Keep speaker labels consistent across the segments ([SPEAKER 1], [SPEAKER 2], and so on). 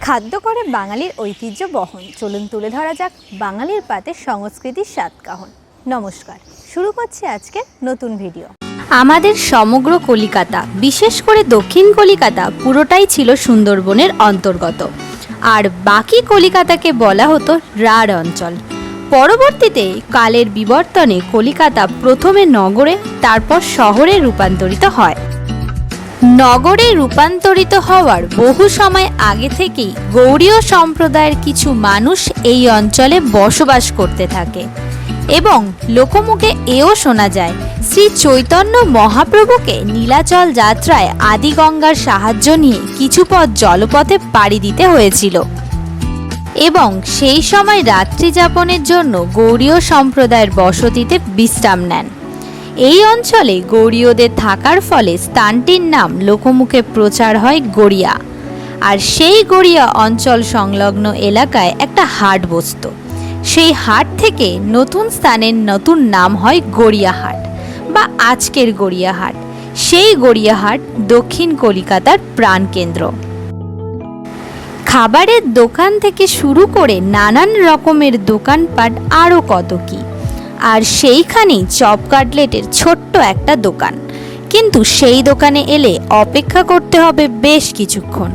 [SPEAKER 1] খাদ্য করে বাঙালির ঐতিহ্য বহন। চলুন তুলে ধরা যাক বাঙালির পাতে সংস্কৃতির সাতকাহন। নমস্কার, শুরু করছি আজকের নতুন ভিডিও। আমাদের সমগ্র কলিকাতা, বিশেষ করে দক্ষিণ কলিকাতা পুরোটাই ছিল সুন্দরবনের অন্তর্গত, আর বাকি কলিকাতাকে বলা হতো রাঢ় অঞ্চল। পরবর্তীতে কালের বিবর্তনে কলিকাতা প্রথমে নগরে, তারপর শহরে রূপান্তরিত হয়। নগরে রূপান্তরিত হওয়ার বহু সময় আগে থেকেই গৌড়ীয় সম্প্রদায়ের কিছু মানুষ এই অঞ্চলে বসবাস করতে থাকে এবং লোকমুখে এও শোনা যায় শ্রী চৈতন্য মহাপ্রভুকে নীলাচল যাত্রায় আদিগঙ্গার সাহায্য নিয়ে কিছু পথ জলপথে পাড়ি দিতে হয়েছিল এবং সেই সময় রাত্রি যাপনের জন্য গৌড়ীয় সম্প্রদায়ের বসতিতে বিশ্রাম নেন। এই অঞ্চলে গৌড়ীয়দের থাকার ফলে স্থানটির নাম লোকমুখে প্রচার হয় গড়িয়া, আর সেই গড়িয়া অঞ্চল সংলগ্ন এলাকায় একটা হাট বসত। সেই হাট থেকে নতুন স্থানের নতুন নাম হয় গড়িয়াহাট বা আজকের গড়িয়াহাট। সেই গড়িয়াহাট দক্ষিণ কলিকাতার প্রাণকেন্দ্র। খাবারের দোকান থেকে শুরু করে নানান রকমের দোকানপাট আরও কত কী, আর সেইখানেই চপ কাটলেটের ছোট্ট একটা দোকান। কিন্তু সেই দোকানে এলে অপেক্ষা করতে হবে বেশ কিছুক্ষণ,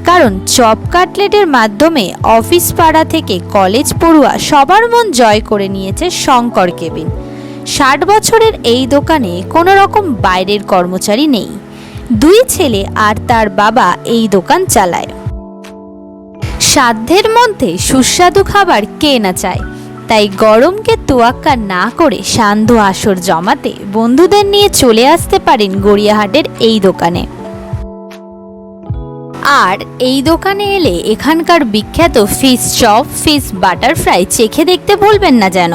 [SPEAKER 1] কারণ চপ কাটলেটের মাধ্যমে অফিস পাড়া থেকে কলেজ পড়ুয়া সবার মন জয় করে নিয়েছে শঙ্কর কেবিন। 60 বছরের এই দোকানে কোনো রকম বাইরের কর্মচারী নেই। 2 ছেলে আর তার বাবা এই দোকান চালায়। সাধ্যের মধ্যে সুস্বাদু খাবার কে না চায়, তাই গরমকে তোয়াক্কা না করে সান্ধ্য আসর জমাতে বন্ধুদের নিয়ে চলে আসতে পারেন গড়িয়াহাটের এই দোকানে। আর এই দোকানে এলে এখানকার বিখ্যাত fish chop, fish butter fry চেখে দেখতে ভুলবেন না যেন।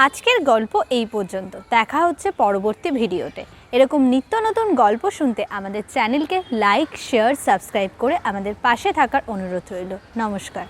[SPEAKER 1] আজকের গল্প এই পর্যন্ত। দেখা হচ্ছে পরবর্তী ভিডিওতে। এরকম নিত্য নতুন গল্প শুনতে আমাদের চ্যানেলকে লাইক, শেয়ার, সাবস্ক্রাইব করে আমাদের পাশে থাকার অনুরোধ রইল। নমস্কার।